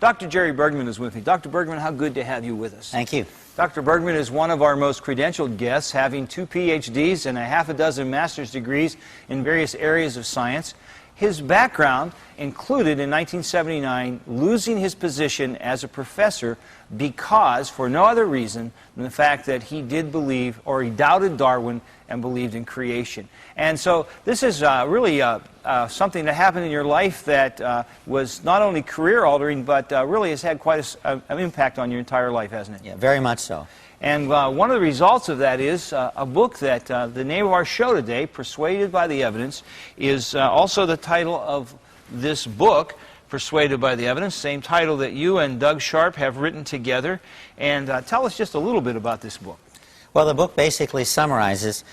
Dr. Jerry Bergman is with me. Dr. Bergman, how good to have you with us. Thank you. Dr. Bergman is one of our most credentialed guests, having 2 PhDs and a half a dozen master's degrees in various areas of science. His background included, in 1979, losing his position as a professor because, for no other reason than the fact that he did believe, or he doubted Darwin and believed in creation. And so this is really something that happened in your life that was not only career-altering, but really has had quite an impact on your entire life, hasn't it? Yeah, very much so. And one of the results of that is a book that the name of our show today, Persuaded by the Evidence, is also the title of this book, Persuaded by the Evidence, same title that you and Doug Sharp have written together. And tell us just a little bit about this book. Well, the book basically summarizes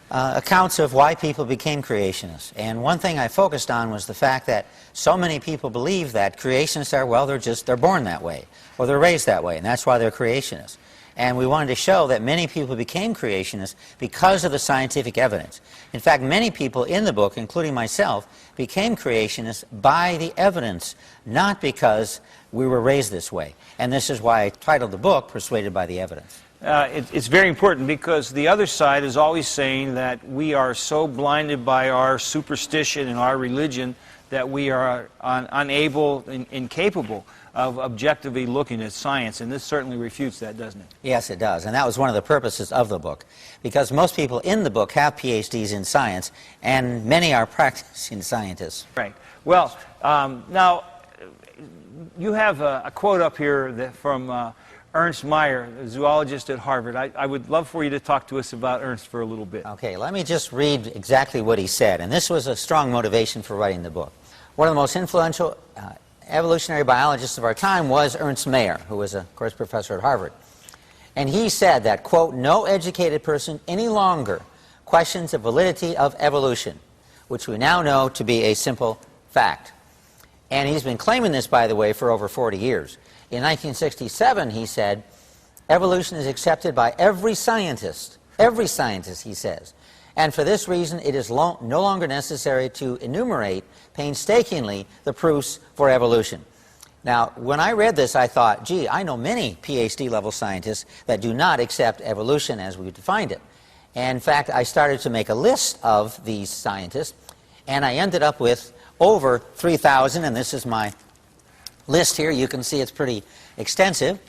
accounts of why people became creationists. And one thing I focused on was the fact that so many people believe that creationists are, well, they're born that way, or they're raised that way, and that's why they're creationists. And we wanted to show that many people became creationists because of the scientific evidence. In fact, many people in the book, including myself, became creationists by the evidence, not because we were raised this way. And this is why I titled the book, Persuaded by the Evidence. It's very important because the other side is always saying that we are so blinded by our superstition and our religion that we are unable and incapable of objectively looking at science, and this certainly refutes that, doesn't it? Yes, it does, and that was one of the purposes of the book, because most people in the book have PhDs in science, and many are practicing scientists. Right. Well, now, you have a quote up here from Ernst Mayr, a zoologist at Harvard. I would love for you to talk to us about Ernst for a little bit. Okay, let me just read exactly what he said, and this was a strong motivation for writing the book. One of the most influential evolutionary biologists of our time was Ernst Mayr, who was, of course, professor at Harvard. And he said that, quote, no educated person any longer questions the validity of evolution, which we now know to be a simple fact. And he's been claiming this, by the way, for over 40 years. In 1967, he said, evolution is accepted by every scientist, he says. And for this reason, it is no longer necessary to enumerate painstakingly the proofs for evolution. Now, when I read this, I thought, gee, I know many PhD-level scientists that do not accept evolution as we defined it. And in fact, I started to make a list of these scientists, and I ended up with over 3,000, and this is my list here. You can see it's pretty extensive.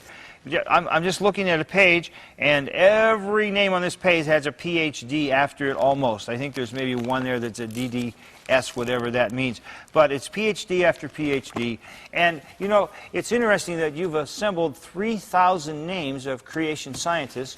Yeah, I'm just looking at a page, and every name on this page has a PhD after it almost. I think there's maybe one there that's a DDS, whatever that means. But it's PhD after PhD. And, you know, it's interesting that you've assembled 3,000 names of creation scientists,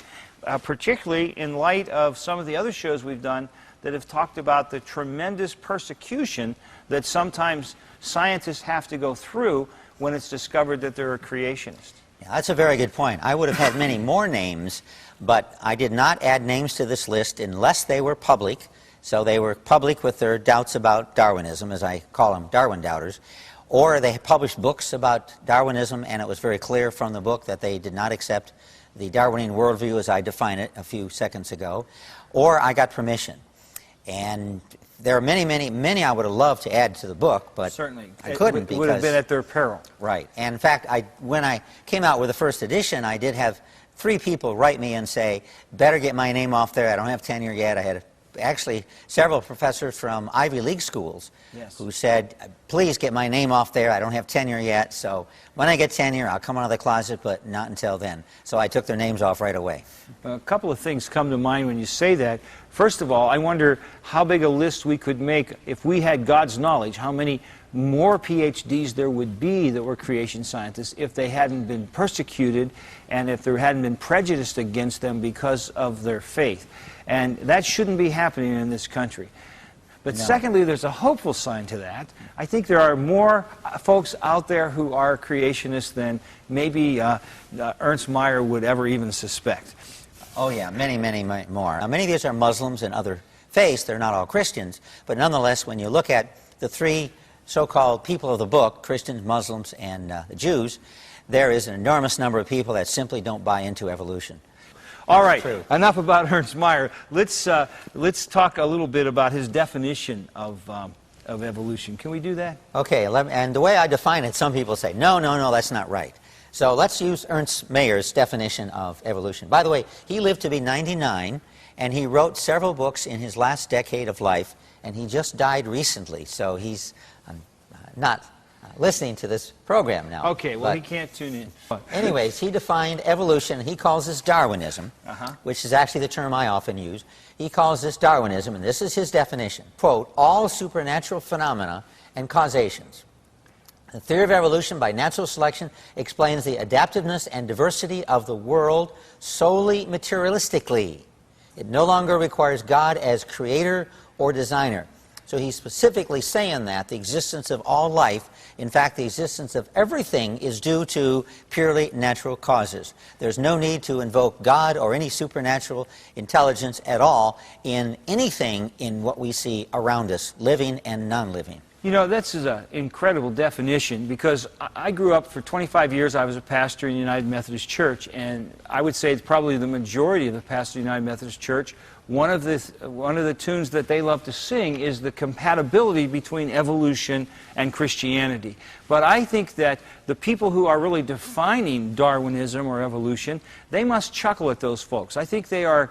particularly in light of some of the other shows we've done that have talked about the tremendous persecution that sometimes scientists have to go through when it's discovered that they're a creationist. Yeah, that's a very good point. I would have had many more names, but I did not add names to this list unless they were public. So they were public with their doubts about Darwinism, as I call them, Darwin doubters, or they published books about Darwinism, and it was very clear from the book that they did not accept the Darwinian worldview as I defined it a few seconds ago, or I got permission. And there are many I would have loved to add to the book, but certainly I couldn't because it would have been at their peril. Right. And in fact, when I came out with the first edition, I did have 3 people write me and say, better get my name off there. I don't have tenure yet. I had actually several professors from Ivy League schools who said, please get my name off there. I don't have tenure yet. So when I get tenure, I'll come out of the closet, but not until then. So I took their names off right away. A couple of things come to mind when you say that. First of all, I wonder how big a list we could make if we had God's knowledge, how many more PhDs there would be that were creation scientists if they hadn't been persecuted and if there hadn't been prejudice against them because of their faith. And that shouldn't be happening in this country. But secondly, there's a hopeful sign to that. I think there are more folks out there who are creationists than maybe Ernst Mayr would ever even suspect. Oh yeah, many more. Now, many of these are Muslims and other faiths. They're not all Christians. But nonetheless, when you look at the 3 so-called people of the book, Christians, Muslims, and the Jews, there is an enormous number of people that simply don't buy into evolution. All right, enough about Ernst Mayr. Let's talk a little bit about his definition of of evolution. Can we do that? Okay, and the way I define it, some people say, no, no, no, that's not right. So let's use Ernst Mayer's definition of evolution. By the way, he lived to be 99, and he wrote several books in his last decade of life, and he just died recently, so he's not listening to this program now. Okay, well, he can't tune in. Anyways, he defined evolution, he calls this Darwinism, which is actually the term I often use. He calls this Darwinism, and this is his definition, quote, all supernatural phenomena and causations. The theory of evolution by natural selection explains the adaptiveness and diversity of the world solely materialistically. It no longer requires God as creator or designer. So he's specifically saying that the existence of all life, in fact, the existence of everything, is due to purely natural causes. There's no need to invoke God or any supernatural intelligence at all in anything in what we see around us, living and non-living. You know, this is an incredible definition, because I grew up for 25 years. I was a pastor in the United Methodist Church, and I would say it's probably the majority of the pastors in the United Methodist Church. One of the tunes that they love to sing is the compatibility between evolution and Christianity. But I think that the people who are really defining Darwinism or evolution, they must chuckle at those folks. I think they are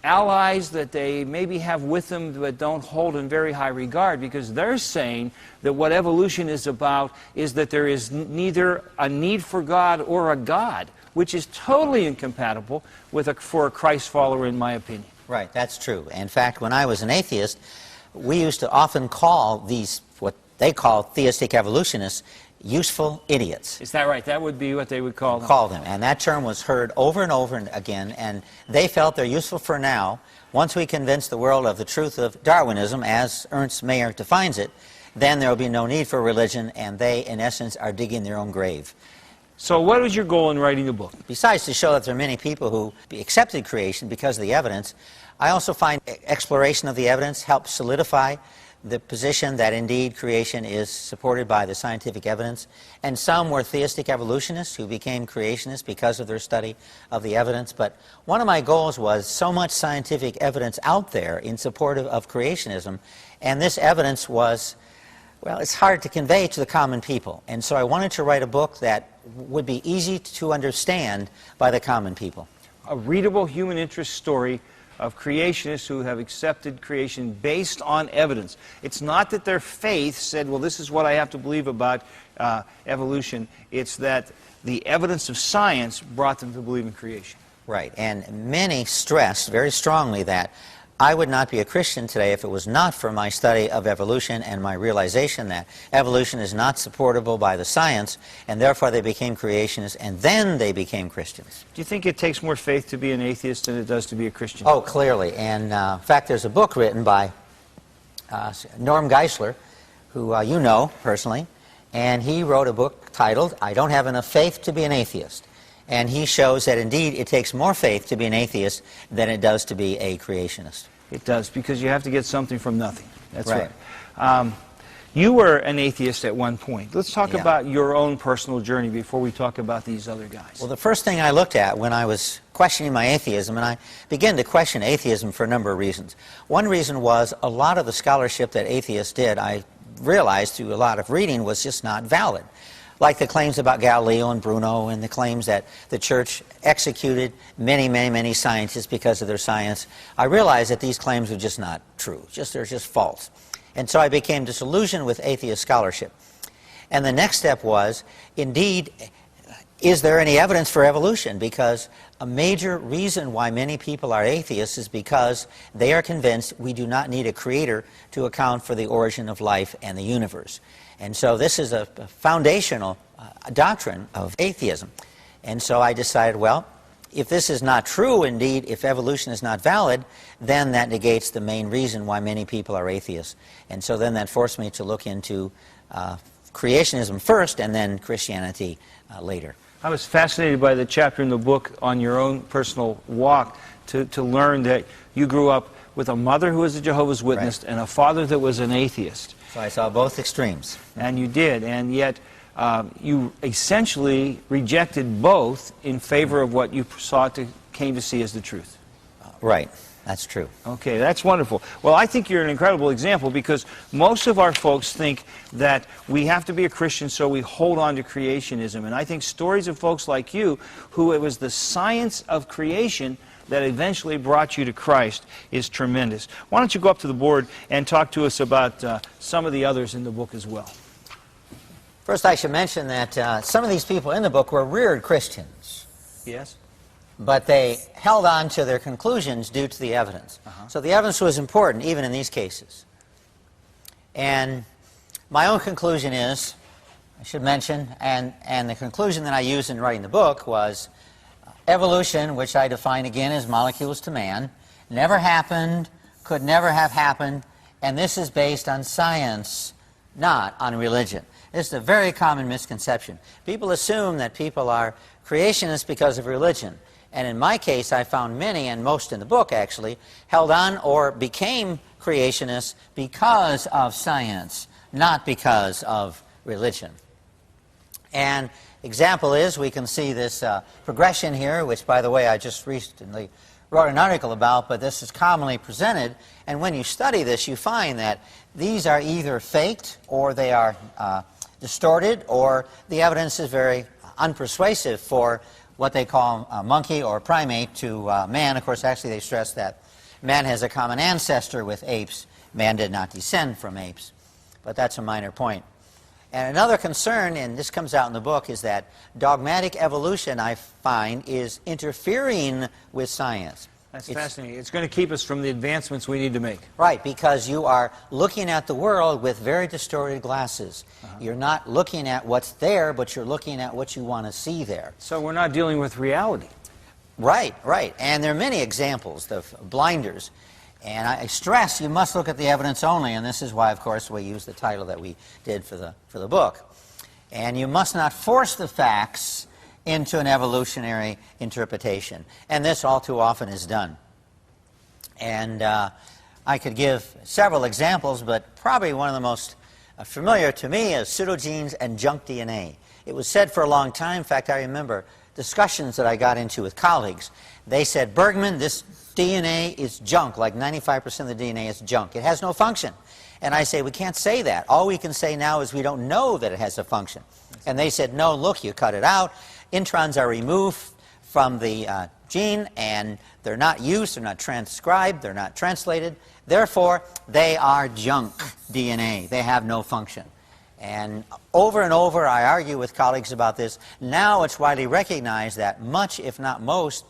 allies that they maybe have with them but don't hold in very high regard, because they're saying that what evolution is about is that there is neither a need for God or a God, which is totally incompatible with for a Christ follower, in my opinion. Right, that's true. In fact, when I was an atheist, we used to often call these, what they call theistic evolutionists, useful idiots. Is that right? That would be what they would call them. And that term was heard over and over again, and they felt they're useful for now. Once we convince the world of the truth of Darwinism, as Ernst Mayr defines it, then there will be no need for religion, and they, in essence, are digging their own grave. So what was your goal in writing the book? Besides to show that there are many people who accepted creation because of the evidence, I also find exploration of the evidence helps solidify the position that indeed creation is supported by the scientific evidence. And some were theistic evolutionists who became creationists because of their study of the evidence. But one of my goals was so much scientific evidence out there in support of creationism, and this evidence was, well, it's hard to convey to the common people. And so I wanted to write a book that would be easy to understand by the common people. A readable human interest story of creationists who have accepted creation based on evidence. It's not that their faith said, well, this is what I have to believe about evolution. It's that the evidence of science brought them to believe in creation. Right, and many stressed very strongly that I would not be a Christian today if it was not for my study of evolution and my realization that evolution is not supportable by the science, and therefore they became creationists, and then they became Christians. Do you think it takes more faith to be an atheist than it does to be a Christian? Oh, clearly. And in fact, there's a book written by Norm Geisler, who you know personally, and he wrote a book titled, I Don't Have Enough Faith to Be an Atheist. And he shows that indeed it takes more faith to be an atheist than it does to be a creationist. It does, because you have to get something from nothing. That's right. You were an atheist at one point. Let's talk about your own personal journey before we talk about these other guys. Well, the first thing I looked at when I was questioning my atheism, and I began to question atheism for a number of reasons. One reason was a lot of the scholarship that atheists did, I realized through a lot of reading, was just not valid. Like the claims about Galileo and Bruno, and the claims that the church executed many scientists because of their science. I realized that these claims were just not true. They're just false. And so I became disillusioned with atheist scholarship. And the next step was, indeed, is there any evidence for evolution? Because a major reason why many people are atheists is because they are convinced we do not need a creator to account for the origin of life and the universe. And so this is a foundational doctrine of atheism. And so I decided, well, if this is not true, indeed, if evolution is not valid, then that negates the main reason why many people are atheists. And so then that forced me to look into creationism first and then Christianity later. I was fascinated by the chapter in the book on your own personal walk to learn that you grew up with a mother who was a Jehovah's Witness and a father that was an atheist. So I saw both extremes. And you did, and yet you essentially rejected both in favor of what you came to see as the truth. Right. That's true. Okay, that's wonderful. Well, I think you're an incredible example because most of our folks think that we have to be a Christian so we hold on to creationism. And I think stories of folks like you, who it was the science of creation that eventually brought you to Christ, is tremendous. Why don't you go up to the board and talk to us about some of the others in the book as well? First, I should mention that some of these people in the book were reared Christians. Yes? But they held on to their conclusions due to the evidence. So the evidence was important, even in these cases. And my own conclusion is, I should mention, and the conclusion that I used in writing the book was, evolution, which I define again as molecules to man, never happened, could never have happened, and this is based on science, not on religion. This is a very common misconception. People assume that people are creationists because of religion. And in my case, I found many, and most in the book actually, held on or became creationists because of science, not because of religion. And example is, we can see this progression here, which, by the way, I just recently wrote an article about, but this is commonly presented. And when you study this, you find that these are either faked, or they are distorted, or the evidence is very unpersuasive for what they call a monkey or primate to man. Of course, actually they stress that man has a common ancestor with apes. Man did not descend from apes. But that's a minor point. And another concern, and this comes out in the book, is that dogmatic evolution, I find, is interfering with science. That's fascinating. It's going to keep us from the advancements we need to make. Right, because you are looking at the world with very distorted glasses. You're not looking at what's there, but you're looking at what you want to see there. So we're not dealing with reality. Right, right. And there are many examples of blinders. And I stress you must look at the evidence only, and this is why, of course, we use the title that we did for the book. And you must not force the facts into an evolutionary interpretation. And this all too often is done. And I could give several examples, but probably one of the most familiar to me is pseudogenes and junk DNA. It was said for a long time, in fact, I remember discussions that I got into with colleagues. They said, Bergman, this DNA is junk, like 95% of the DNA is junk. It has no function. And I say, we can't say that. All we can say now is we don't know that it has a function. And they said, no, look, you cut it out. Introns are removed from the gene, and they're not used, they're not transcribed, they're not translated. Therefore, they are junk DNA. They have no function. And over I argue with colleagues about this. Now it's widely recognized that much, if not most,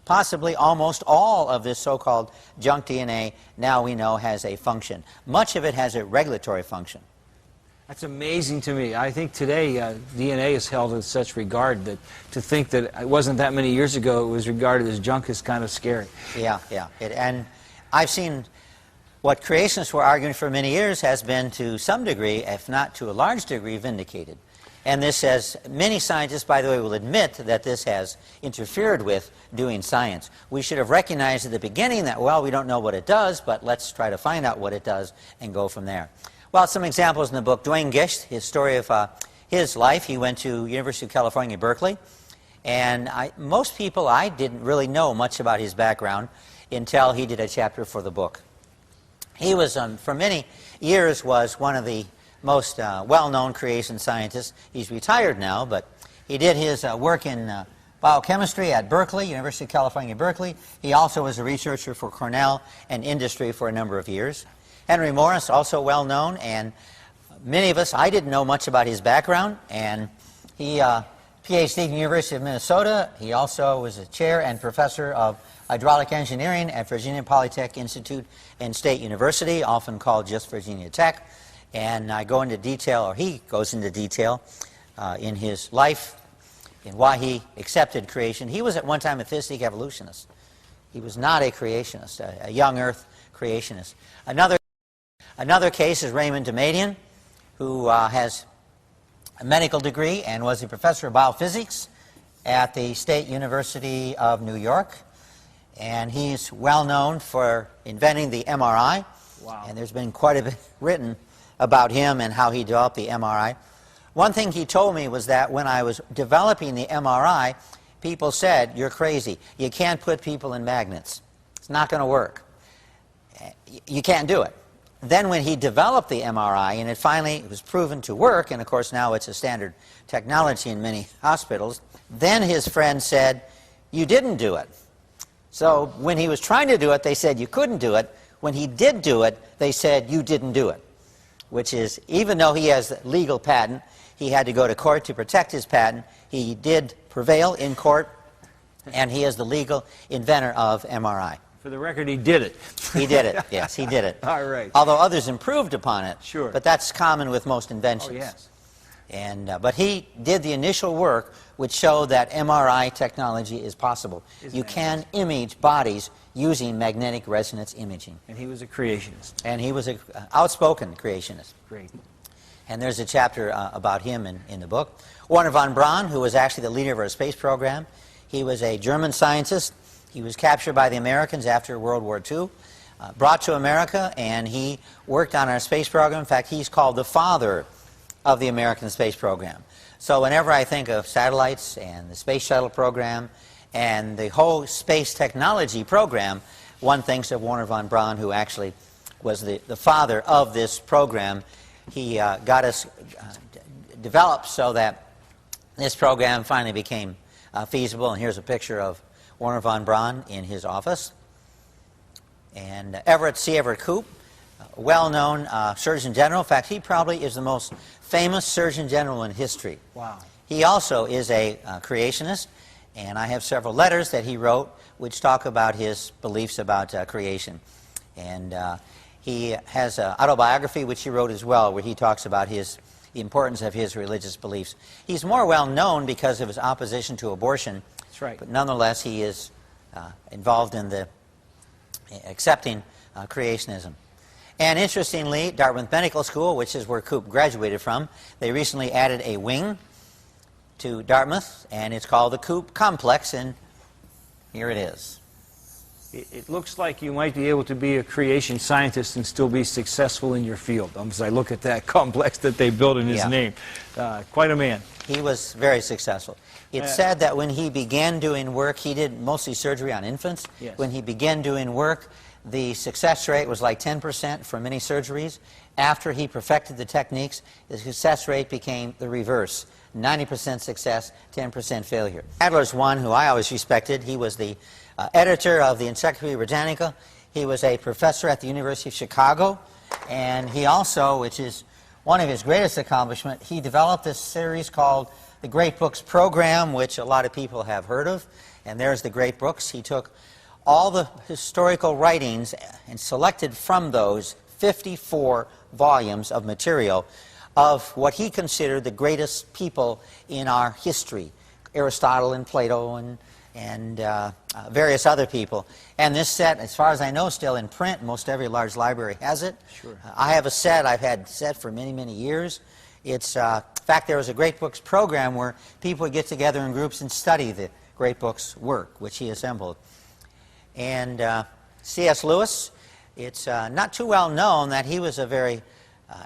possibly almost all of this so-called junk DNA now we know has a function. Much of it has a regulatory function. That's amazing to me. I think today DNA is held in such regard that to think that it wasn't that many years ago it was regarded as junk is kind of scary. Yeah, yeah. And I've seen what creationists were arguing for many years has been to some degree, if not to a large degree, vindicated. And this has, many scientists, by the way, will admit that this has interfered with doing science. We should have recognized at the beginning that, well, we don't know what it does, but let's try to find out what it does and go from there. Well, some examples in the book. Dwayne Gisht, his story of his life. He went to University of California, Berkeley. And most people, I didn't really know much about his background until he did a chapter for the book. He was, for many years, was one of the most well-known creation scientists. He's retired now, but he did his work in biochemistry at Berkeley, University of California, Berkeley. He also was a researcher for Cornell and industry for a number of years. Henry Morris, also well-known, and many of us, I didn't know much about his background, and he PhD at the University of Minnesota. He also was a chair and professor of hydraulic engineering at Virginia Polytech Institute and State University, often called just Virginia Tech. And I go into detail, or he goes into detail, in his life, in why he accepted creation. He was at one time a theistic evolutionist. He was not a creationist, a young earth creationist. Another case is Raymond Damadian, who has a medical degree and was a professor of biophysics at the State University of New York. And he's well known for inventing the MRI. Wow. And there's been quite a bit written about him and how he developed the MRI. One thing he told me was that when I was developing the MRI, people said, you're crazy. You can't put people in magnets. It's not going to work. You can't do it. Then when he developed the MRI, and it finally was proven to work, and of course now it's a standard technology in many hospitals, then his friend said, you didn't do it. So when he was trying to do it, they said you couldn't do it. When he did do it, they said you didn't do it. Which is, even though he has a legal patent, he had to go to court to protect his patent. He did prevail in court, and he is the legal inventor of MRI. For the record, he did it. He did it, yes, he did it. All right. Although others improved upon it. Sure. But that's common with most inventions. Oh, yes. And, but he did the initial work which showed that MRI technology is possible. You can image bodies using magnetic resonance imaging. And he was a creationist. And he was an outspoken creationist. Great. And there's a chapter about him in the book. Wernher von Braun, who was actually the leader of our space program, he was a German scientist. He was captured by the Americans after World War II, brought to America, and he worked on our space program. In fact, he's called the father of the American space program. So whenever I think of satellites and the space shuttle program and the whole space technology program, one thinks of Wernher von Braun, who actually was the father of this program. He got us developed so that this program finally became feasible. And here's a picture of Wernher von Braun in his office. And C. Everett Koop, well-known Surgeon General. In fact, he probably is the most famous Surgeon General in history. Wow. He also is a creationist, and I have several letters that he wrote which talk about his beliefs about creation. And he has an autobiography which he wrote as well, where he talks about the importance of his religious beliefs. He's more well-known because of his opposition to abortion. That's right. But nonetheless, he is involved in the accepting creationism. And interestingly, Dartmouth Medical School, which is where Koop graduated from, they recently added a wing to Dartmouth, and it's called the Koop Complex, and here it is. It looks like you might be able to be a creation scientist and still be successful in your field, as I look at that complex that they built in his name. Quite a man. He was very successful. It's said that when he began doing work, he did mostly surgery on infants. Yes. When he began doing work, the success rate was like 10% for many surgeries. After he perfected the techniques, the success rate became the reverse. 90% success, 10% failure. Adler's one who I always respected. He was the editor of the Encyclopedia Britannica. He was a professor at the University of Chicago. And he also, which is one of his greatest accomplishments, he developed this series called the Great Books Program, which a lot of people have heard of. And there's the Great Books. He took all the historical writings and selected from those 54 volumes of material of what he considered the greatest people in our history, Aristotle and Plato and various other people. And this set, as far as I know, still in print. Most every large library has it. Sure. I have a set. I've had a set for many, many years. It's, in fact, there was a Great Books program where people would get together in groups and study the Great Books work, which he assembled. And C.S. Lewis, it's not too well known that he was a very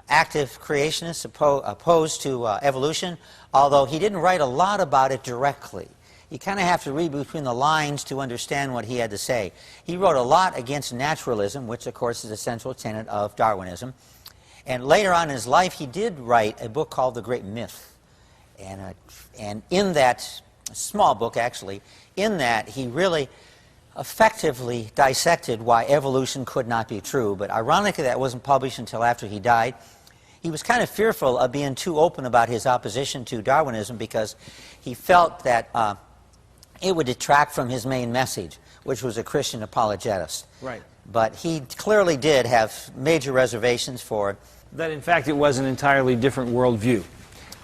active creationist opposed to evolution, although he didn't write a lot about it directly. You kind of have to read between the lines to understand what he had to say. He wrote a lot against naturalism, which of course is a central tenet of Darwinism. And later on in his life, he did write a book called The Great Myth. And in that small book, actually, in that he really effectively dissected why evolution could not be true. But ironically, that wasn't published until after he died. He was kind of fearful of being too open about his opposition to Darwinism because he felt that it would detract from his main message, which was a Christian apologetist. Right. But he clearly did have major reservations for that. In fact, it was an entirely different worldview.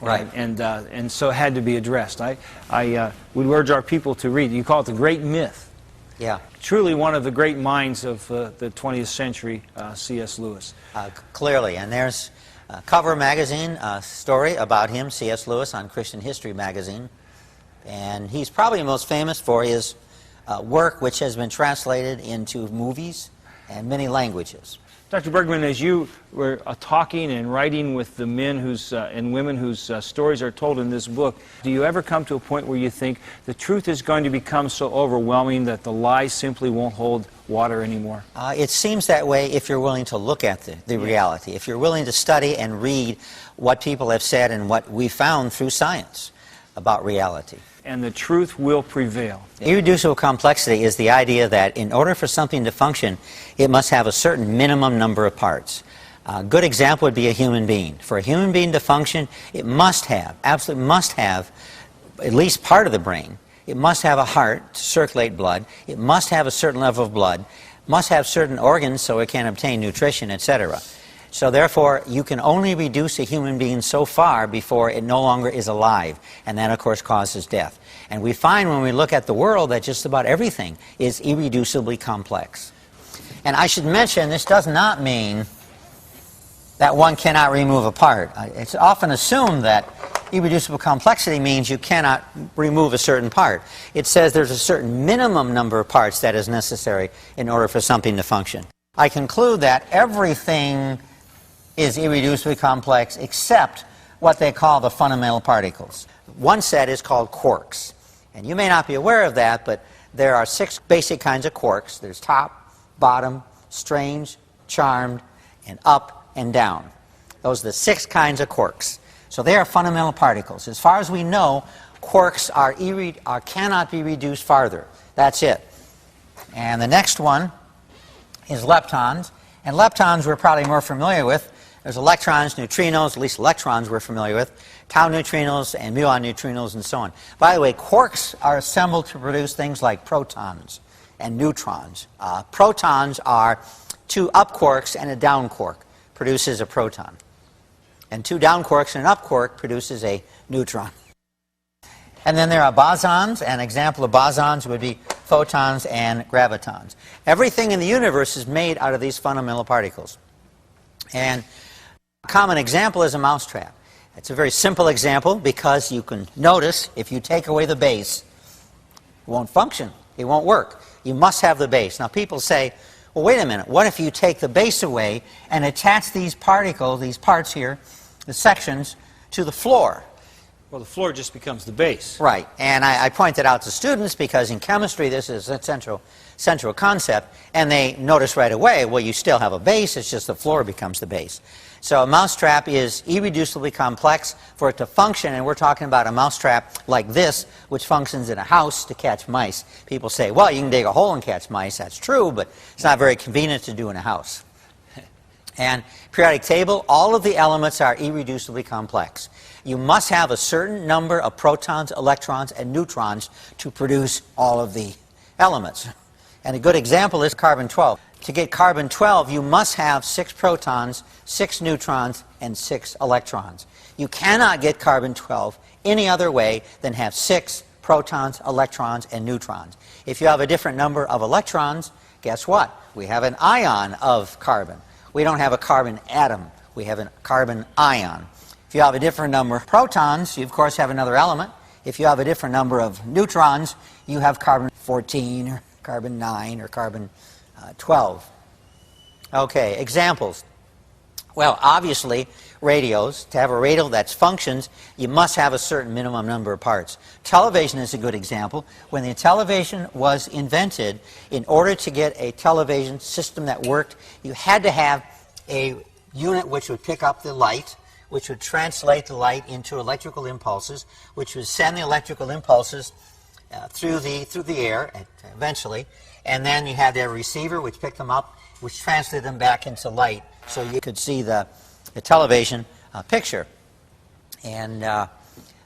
Right. And so it had to be addressed. I would urge our people to read. You call it The Great Myth. Yeah. Truly one of the great minds of the 20th century, C.S. Lewis. Clearly. And there's Cover Magazine, a story about him, C.S. Lewis, on Christian History Magazine. And he's probably most famous for his work, which has been translated into movies and many languages. Dr. Bergman, as you were talking and writing with the men and women whose stories are told in this book, do you ever come to a point where you think the truth is going to become so overwhelming that the lies simply won't hold water anymore? It seems that way if you're willing to look at the reality, if you're willing to study and read what people have said and what we found through science about reality. And the truth will prevail. Irreducible complexity is the idea that in order for something to function, it must have a certain minimum number of parts. A good example would be a human being. For a human being to function, it must have, absolutely must have, at least part of the brain. It must have a heart to circulate blood. It must have a certain level of blood. Must have certain organs so it can obtain nutrition, etc. So therefore, you can only reduce a human being so far before it no longer is alive. And that, of course, causes death. And we find when we look at the world that just about everything is irreducibly complex. And I should mention, this does not mean that one cannot remove a part. It's often assumed that irreducible complexity means you cannot remove a certain part. It says there's a certain minimum number of parts that is necessary in order for something to function. I conclude that everything is irreducibly complex except what they call the fundamental particles. One set is called quarks. And you may not be aware of that, but there are 6 basic kinds of quarks. There's top, bottom, strange, charmed, and up and down. Those are the 6 kinds of quarks. So they are fundamental particles. As far as we know, quarks cannot be reduced farther. That's it. And the next one is leptons. And leptons we're probably more familiar with. There's electrons, neutrinos, at least electrons we're familiar with, tau neutrinos and muon neutrinos and so on. By the way, quarks are assembled to produce things like protons and neutrons. Protons are 2 up quarks and a down quark produces a proton. And 2 down quarks and an up quark produces a neutron. And then there are bosons. An example of bosons would be photons and gravitons. Everything in the universe is made out of these fundamental particles. And a common example is a mousetrap. It's a very simple example because you can notice if you take away the base, it won't function. It won't work. You must have the base. Now people say, well, wait a minute. What if you take the base away and attach these particles, these parts here, the sections, to the floor? Well, the floor just becomes the base. Right. And I point that out to students because in chemistry this is a central concept, and they notice right away, well, you still have a base, it's just the floor becomes the base. So a mousetrap is irreducibly complex for it to function, and we're talking about a mousetrap like this, which functions in a house to catch mice. People say, well, you can dig a hole and catch mice. That's true, but it's not very convenient to do in a house. And periodic table, all of the elements are irreducibly complex. You must have a certain number of protons, electrons, and neutrons to produce all of the elements. And a good example is carbon-12. To get carbon-12, you must have 6 protons, 6 neutrons, and 6 electrons. You cannot get carbon-12 any other way than have 6 protons, electrons, and neutrons. If you have a different number of electrons, guess what? We have an ion of carbon. We don't have a carbon atom. We have a carbon ion. If you have a different number of protons, you of course have another element. If you have a different number of neutrons, you have carbon-14 or carbon-9 or carbon-12. Okay, examples. Well, obviously, radios. To have a radio that functions, you must have a certain minimum number of parts. Television is a good example. When the television was invented, in order to get a television system that worked, you had to have a unit which would pick up the light, which would translate the light into electrical impulses, which would send the electrical impulses through the air eventually, and then you had their receiver which picked them up, which translated them back into light so you could see the television picture. And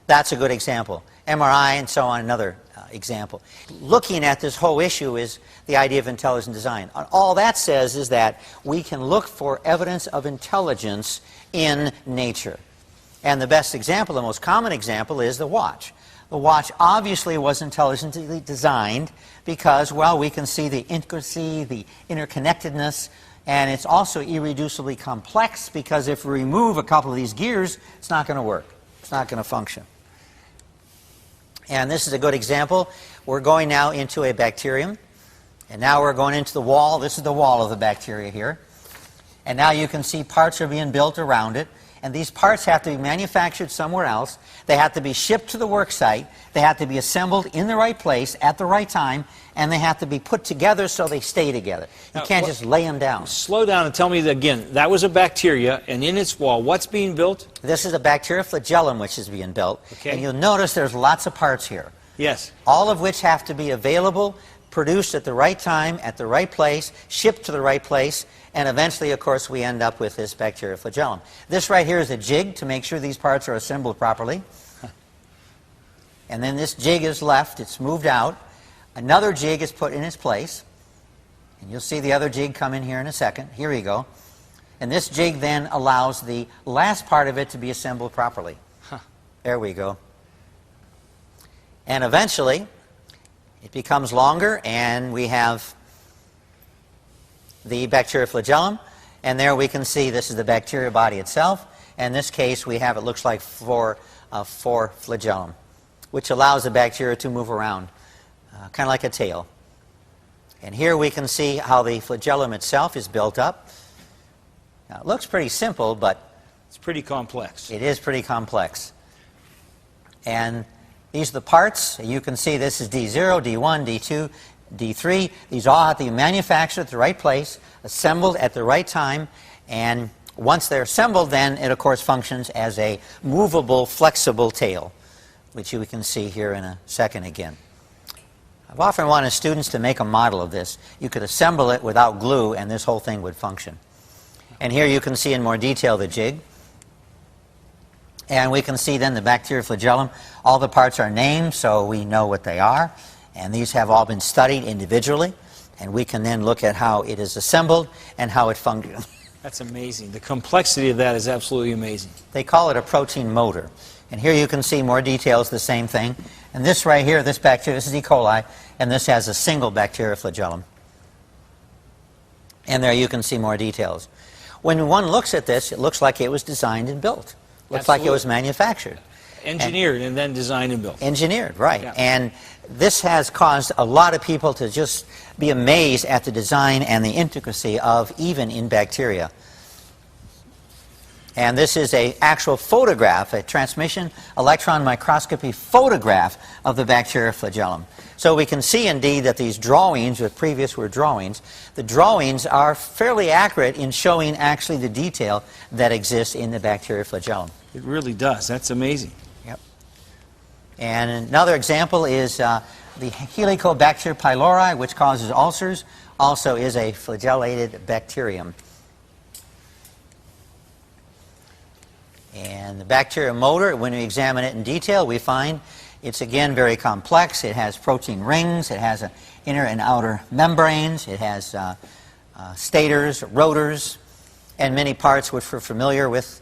that's a good example. MRI and so on, another example. Looking at this whole issue is the idea of intelligent design. All that says is that we can look for evidence of intelligence in nature. And the best example, the most common example, is the watch. The watch obviously was intelligently designed because, well, we can see the intricacy, the interconnectedness, and it's also irreducibly complex because if we remove a couple of these gears, it's not going to work. It's not going to function. And this is a good example. We're going now into a bacterium, and now we're going into the wall. This is the wall of the bacteria here. And now you can see parts are being built around it. And these parts have to be manufactured somewhere else. They have to be shipped to the work site. They have to be assembled in the right place at the right time. And they have to be put together so they stay together. You can't just lay them down. Slow down and tell me that again. That was a bacteria, and in its wall, what's being built? This is a bacteria flagellum which is being built. Okay. And you'll notice there's lots of parts here. Yes. All of which have to be available, produced at the right time, at the right place, shipped to the right place, and eventually, of course, we end up with this bacteria flagellum. This right here is a jig to make sure these parts are assembled properly. And then this jig is left, it's moved out. Another jig is put in its place. And you'll see the other jig come in here in a second. Here we go. And this jig then allows the last part of it to be assembled properly. There we go. And eventually, it becomes longer, and we have the bacteria flagellum. And there we can see this is the bacteria body itself. In this case, we have, it looks like four flagellum, which allows the bacteria to move around, kind of like a tail. And here we can see how the flagellum itself is built up. Now, it looks pretty simple, but it's pretty complex. It is pretty complex. And these are the parts. You can see this is D0, D1, D2, D3. These all have to be manufactured at the right place, assembled at the right time, and once they're assembled, then it, of course, functions as a movable, flexible tail, which you can see here in a second again. I've often wanted students to make a model of this. You could assemble it without glue, and this whole thing would function. And here you can see in more detail the jig. And we can see then the bacteria flagellum. All the parts are named, so we know what they are. And these have all been studied individually. And we can then look at how it is assembled and how it functions. That's amazing. The complexity of that is absolutely amazing. They call it a protein motor. And here you can see more details, the same thing. And this right here, this bacteria, this is E. coli, and this has a single bacteria flagellum. And there you can see more details. When one looks at this, it looks like it was designed and built. Looks like it was manufactured. Engineered and then designed and built. Engineered, right. Yeah. And this has caused a lot of people to just be amazed at the design and the intricacy of even in bacteria. And this is an actual photograph, a transmission electron microscopy photograph of the bacteria flagellum. So we can see indeed that these drawings, which previous were drawings, the drawings are fairly accurate in showing actually the detail that exists in the bacteria flagellum. It really does. That's amazing. Yep. And another example is the Helicobacter pylori, which causes ulcers, also is a flagellated bacterium. And the bacteria motor, when we examine it in detail, we find it's again very complex. It has protein rings, it has inner and outer membranes, it has stators, rotors, and many parts which we're familiar with.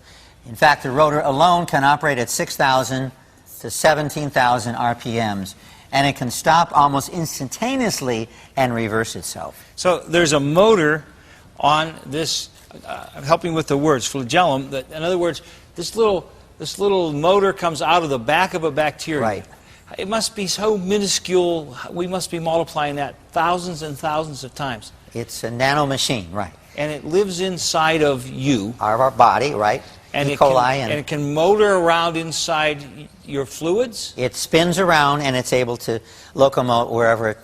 In fact, the rotor alone can operate at 6,000 to 17,000 RPMs, and it can stop almost instantaneously and reverse itself. So there's a motor on this, helping with the words, flagellum. That, in other words, this little motor comes out of the back of a bacteria. Right. It must be so minuscule. We must be multiplying that thousands and thousands of times. It's a nano machine, right. And it lives inside of you. Our body, right. And E. coli. and it can motor around inside your fluids? It spins around and it's able to locomote wherever it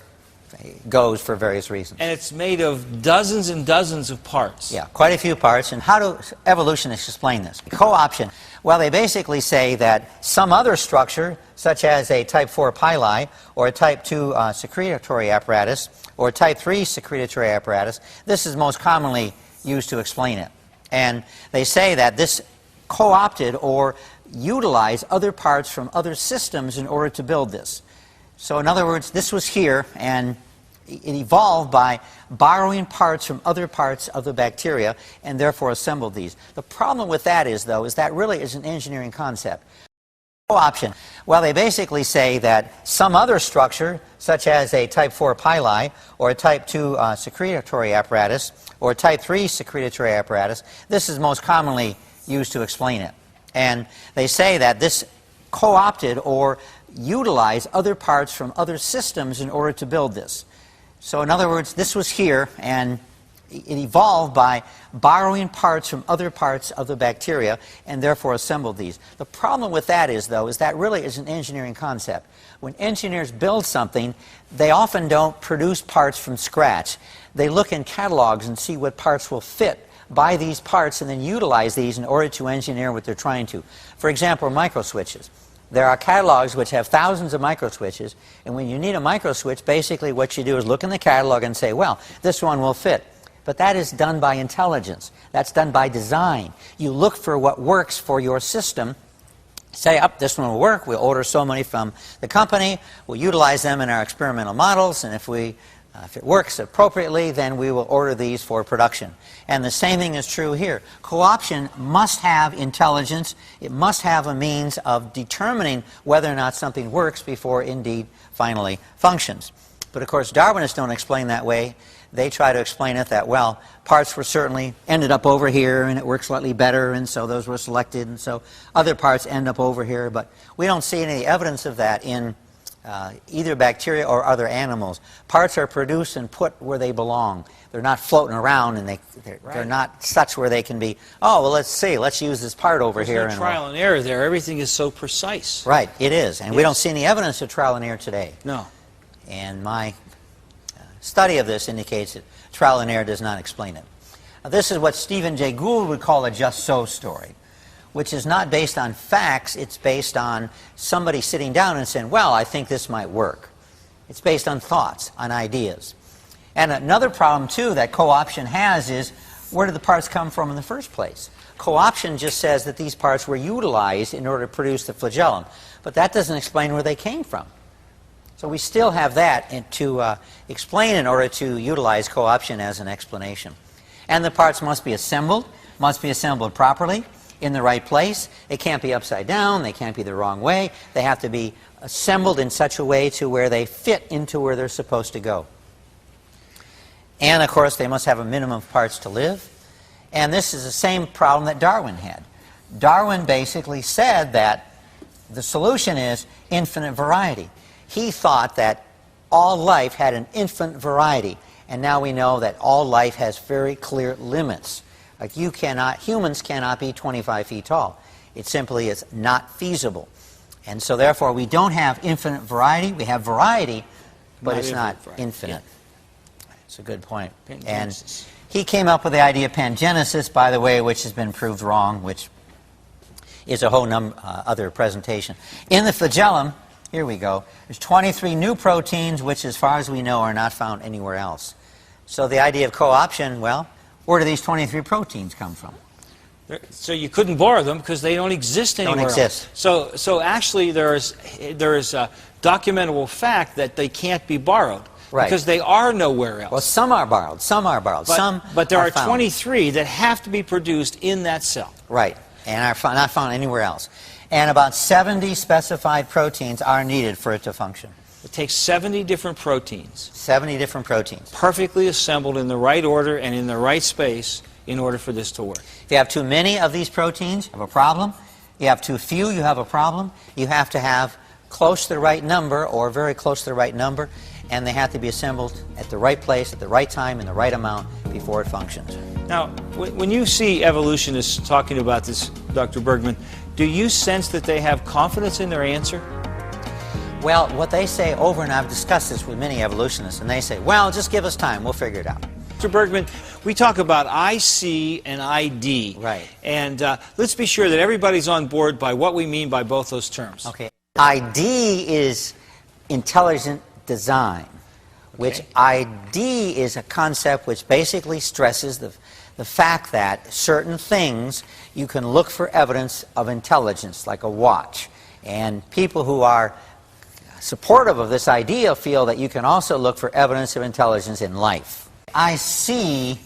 goes for various reasons. And it's made of dozens and dozens of parts. Yeah, quite a few parts. And how do evolutionists explain this? Co-option. Well, they basically say that some other structure, such as a type 4 pili, or a type 2 secretory apparatus, or a type 3 secretory apparatus, this is most commonly used to explain it. And they say that this co-opted or utilized other parts from other systems in order to build this. So in other words, this was here, and it evolved by borrowing parts from other parts of the bacteria and therefore assembled these. The problem with that is, though, is that really is an engineering concept. Co-option. Well, they basically say that some other structure, such as a type 4 pili, or a type 2 secretory apparatus, or a type 3 secretory apparatus, this is most commonly used to explain it. And they say that this co-opted or utilized other parts from other systems in order to build this. So in other words, this was here, and It evolved by borrowing parts from other parts of the bacteria and therefore assembled these. The problem with that is, though, is that really is an engineering concept. When engineers build something, they often don't produce parts from scratch. They look in catalogs and see what parts will fit, buy these parts, and then utilize these in order to engineer what they're trying to. For example, microswitches. There are catalogs which have thousands of microswitches, and when you need a microswitch, basically what you do is look in the catalog and say, well, this one will fit. But that is done by intelligence. That's done by design. You look for what works for your system, say, this one will work, we'll order so many from the company, we'll utilize them in our experimental models, and if it works appropriately, then we will order these for production. And the same thing is true here. Co-option must have intelligence. It must have a means of determining whether or not something works before it indeed finally functions. But of course, Darwinists don't explain that way. They try to explain it that, well, parts were certainly ended up over here and it worked slightly better, and so those were selected, and so other parts end up over here. But we don't see any evidence of that in either bacteria or other animals. Parts are produced and put where they belong. They're not floating around, and they're not such where they can be, oh, well, let's use this part over here. There's no trial and error there. Everything is so precise. Right, it is. And we don't see any evidence of trial and error today. No. And my study of this indicates that trial and error does not explain it. Now, this is what Stephen Jay Gould would call a just so story, which is not based on facts. It's based on somebody sitting down and saying, well, I think this might work. It's based on thoughts, on ideas. And another problem, too, that co-option has is, where did the parts come from in the first place? Co-option just says that these parts were utilized in order to produce the flagellum, but that doesn't explain where they came from. So we still have that to explain in order to utilize co-option as an explanation. And the parts must be assembled properly, in the right place. They can't be upside down, they can't be the wrong way. They have to be assembled in such a way to where they fit into where they're supposed to go. And of course, they must have a minimum of parts to live. And this is the same problem that Darwin had. Darwin basically said that the solution is infinite variety. He thought that all life had an infinite variety, and now we know that all life has very clear limits. Like humans cannot be 25 feet tall. It simply is not feasible. And so therefore we don't have infinite variety. We have variety, but it's not infinite. Yeah. It's a good point. And he came up with the idea of pangenesis, by the way, which has been proved wrong, which is a whole other presentation. In the flagellum, here we go, there's 23 new proteins, which as far as we know are not found anywhere else. So the idea of co-option, well, where do these 23 proteins come from? So you couldn't borrow them because they don't exist anywhere else. So actually there is a documentable fact that they can't be borrowed. Right. Because they are nowhere else. Well, some are borrowed. But there are 23 that have to be produced in that cell. Right, and are not found anywhere else. And about 70 specified proteins are needed for it to function. It takes 70 different proteins. 70 different proteins. Perfectly assembled in the right order and in the right space in order for this to work. If you have too many of these proteins, you have a problem. You have too few, you have a problem. You have to have close to the right number or very close to the right number, and they have to be assembled at the right place, at the right time, in the right amount before it functions. Now, when you see evolutionists talking about this, Dr. Bergman, do you sense that they have confidence in their answer? Well, what they say over, and I've discussed this with many evolutionists, and they say, well, just give us time, we'll figure it out. Dr. Bergman, we talk about IC and ID. Right. And let's be sure that everybody's on board by what we mean by both those terms. Okay. ID is intelligent design, which ID is a concept which basically stresses the fact that certain things you can look for evidence of intelligence, like a watch. And people who are supportive of this idea feel that you can also look for evidence of intelligence in life. IC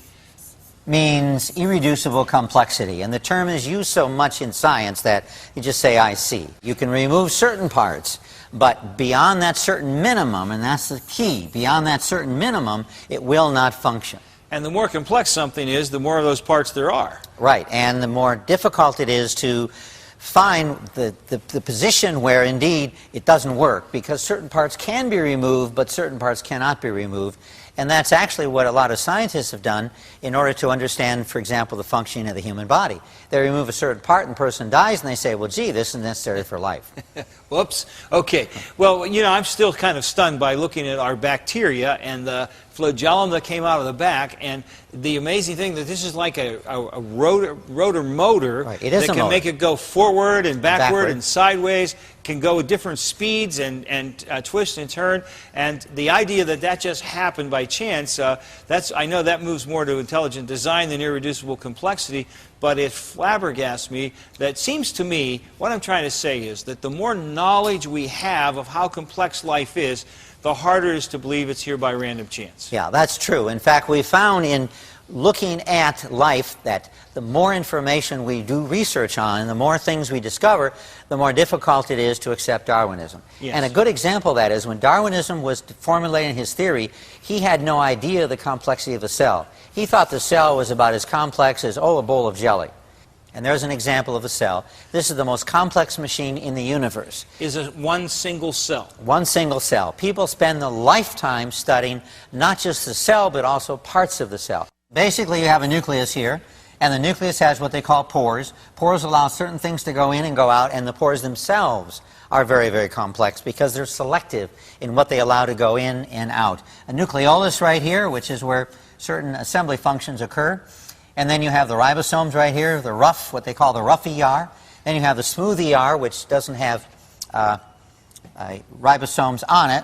means irreducible complexity, and the term is used so much in science that you just say IC. You can remove certain parts, but beyond that certain minimum, and that's the key, beyond that certain minimum, it will not function. And the more complex something is, the more of those parts there are. Right, and the more difficult it is to find the position where indeed it doesn't work, because certain parts can be removed, but certain parts cannot be removed. And that's actually what a lot of scientists have done in order to understand, for example, the functioning of the human body. They remove a certain part and the person dies, and they say, well, gee, this is necessary for life. Whoops. Okay. Well, you know, I'm still kind of stunned by looking at our bacteria and the flagellum that came out of the back, and the amazing thing that this is like a rotor motor right. It is that a can motor. make it go forward and backward and sideways, can go at different speeds and twist and turn. And the idea that that just happened by chance, I know that moves more to intelligent design than irreducible complexity, but it flabbergasts me. That seems to me, what I'm trying to say is that the more knowledge we have of how complex life is, the harder it is to believe it's here by random chance. Yeah, that's true. In fact, we found in looking at life that the more information we do research on, the more things we discover, the more difficult it is to accept Darwinism. Yes. And a good example of that is when Darwinism was formulating his theory, he had no idea of the complexity of the cell. He thought the cell was about as complex as, oh, a bowl of jelly. And there's an example of a cell. This is the most complex machine in the universe. Is it one single cell? One single cell. People spend the lifetime studying not just the cell, but also parts of the cell. Basically, you have a nucleus here, and the nucleus has what they call pores. Pores allow certain things to go in and go out, and the pores themselves are very, very complex because they're selective in what they allow to go in and out. A nucleolus right here, which is where certain assembly functions occur. And then you have the ribosomes right here, the rough, what they call the rough ER. Then you have the smooth ER, which doesn't have ribosomes on it.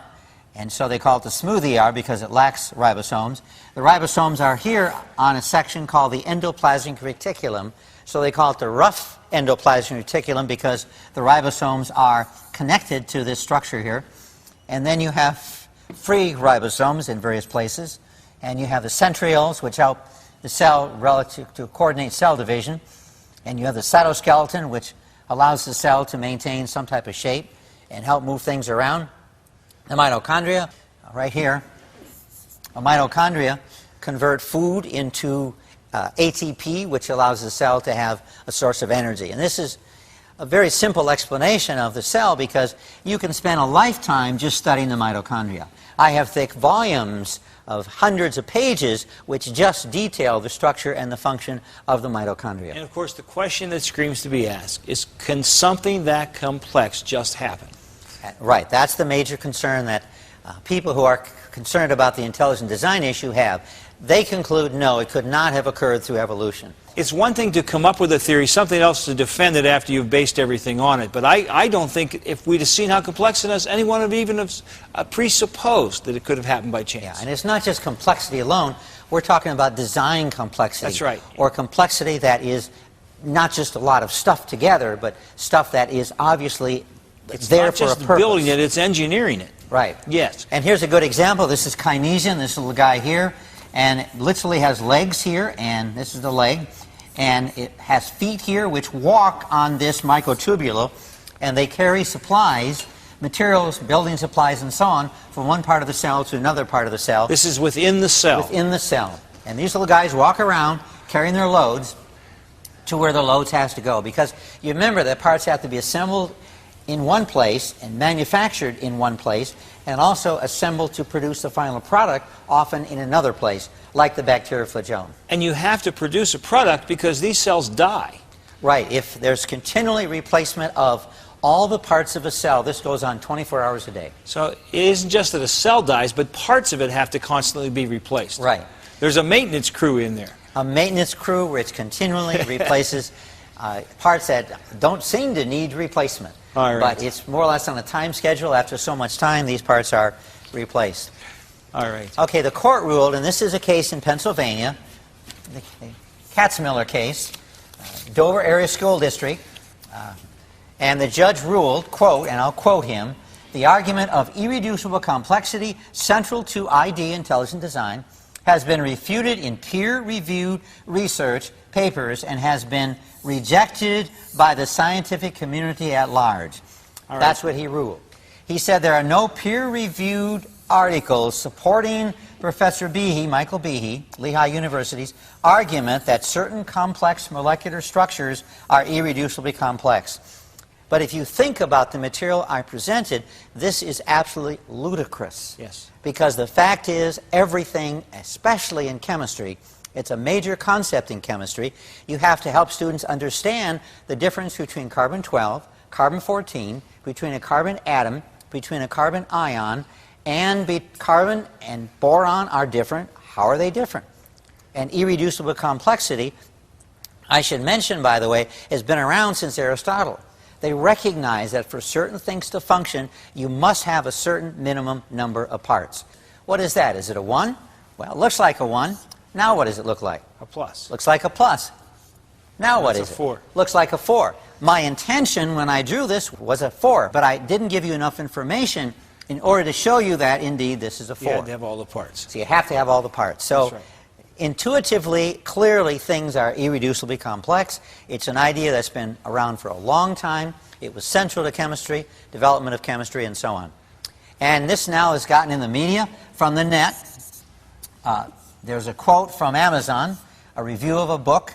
And so they call it the smooth ER because it lacks ribosomes. The ribosomes are here on a section called the endoplasmic reticulum. So they call it the rough endoplasmic reticulum because the ribosomes are connected to this structure here. And then you have free ribosomes in various places. And you have the centrioles, which help the cell relative to coordinate cell division. And you have the cytoskeleton, which allows the cell to maintain some type of shape and help move things around. The mitochondria, right here, the mitochondria convert food into ATP, which allows the cell to have a source of energy. And this is a very simple explanation of the cell because you can spend a lifetime just studying the mitochondria. I have thick volumes of hundreds of pages which just detail the structure and the function of the mitochondria. And of course, the question that screams to be asked is, can something that complex just happen? Right. That's the major concern that people who are concerned about the intelligent design issue have. They conclude, no, it could not have occurred through evolution. It's one thing to come up with a theory, something else to defend it after you've based everything on it. But I don't think if we'd have seen how complex it is, anyone would even have presupposed that it could have happened by chance. Yeah, and it's not just complexity alone. We're talking about design complexity. That's right. Or complexity that is not just a lot of stuff together, but stuff that is obviously there for a purpose. It's not just building it, it's engineering it. Right. Yes. And here's a good example. This is kinesion, this little guy here. And it literally has legs here, and this is the leg. And it has feet here which walk on this microtubule, and they carry supplies, materials, building supplies, and so on, from one part of the cell to another part of the cell. This is within the cell. Within the cell. And these little guys walk around carrying their loads to where the loads has to go. Because you remember that parts have to be assembled in one place and manufactured in one place, and also assembled to produce the final product, often in another place, like the bacterial flagellum. And you have to produce a product because these cells die. Right. If there's continually replacement of all the parts of a cell, this goes on 24 hours a day. So it isn't just that a cell dies, but parts of it have to constantly be replaced. Right. There's a maintenance crew in there. A maintenance crew which continually replaces parts that don't seem to need replacement. All right. But it's more or less on a time schedule. After so much time, these parts are replaced. All right. Okay, the court ruled, and this is a case in Pennsylvania, the Katzmiller case, Dover Area School District, and the judge ruled, quote, and I'll quote him, the argument of irreducible complexity central to ID intelligent design has been refuted in peer-reviewed research papers and has been rejected by the scientific community at large. All right. That's what he ruled. He said there are no peer-reviewed articles supporting Professor Behe, Michael Behe, Lehigh University's argument that certain complex molecular structures are irreducibly complex. But if you think about the material I presented, this is absolutely ludicrous. Yes. Because the fact is, everything, especially in chemistry, it's a major concept in chemistry, you have to help students understand the difference between carbon-12, carbon-14, between a carbon atom, between a carbon ion, and carbon and boron are different. How are they different? And irreducible complexity, I should mention, by the way, has been around since Aristotle. They recognize that for certain things to function, you must have a certain minimum number of parts. What is that? Is it a 1? Well, it looks like a 1. Now what does it look like? A plus. Looks like a plus. Now what That's is a 4. it? Looks like a 4. My intention when I drew this was a 4, but I didn't give you enough information in order to show you that, indeed, this is a 4. You had to have all the parts. So you have to have all the parts. So That's right. Intuitively, clearly, things are irreducibly complex. It's an idea that's been around for a long time. It was central to chemistry, development of chemistry, and so on. And this now has gotten in the media from the net. There's a quote from Amazon, a review of a book.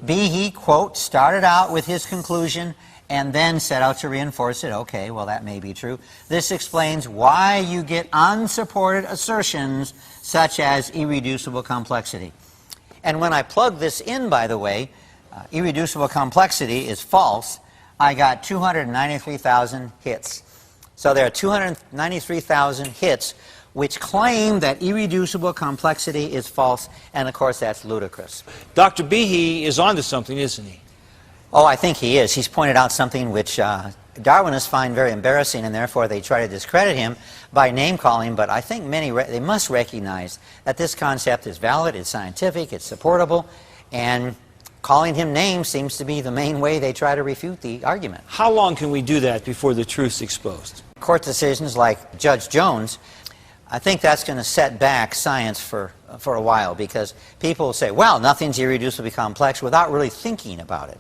Behe, quote, started out with his conclusion and then set out to reinforce it. Okay, well, that may be true. This explains why you get unsupported assertions such as irreducible complexity. And when I plug this in, by the way, irreducible complexity is false, I got 293,000 hits. So there are 293,000 hits which claim that irreducible complexity is false, and of course that's ludicrous. Dr. Behe is onto something, isn't he? Oh, I think he is. He's pointed out something which Darwinists find very embarrassing, and therefore they try to discredit him by name-calling, but I think they must recognize that this concept is valid, it's scientific, it's supportable, and calling him names seems to be the main way they try to refute the argument. How long can we do that before the truth's exposed? Court decisions like Judge Jones, I think that's going to set back science for a while, because people will say, well, nothing's irreducibly complex without really thinking about it.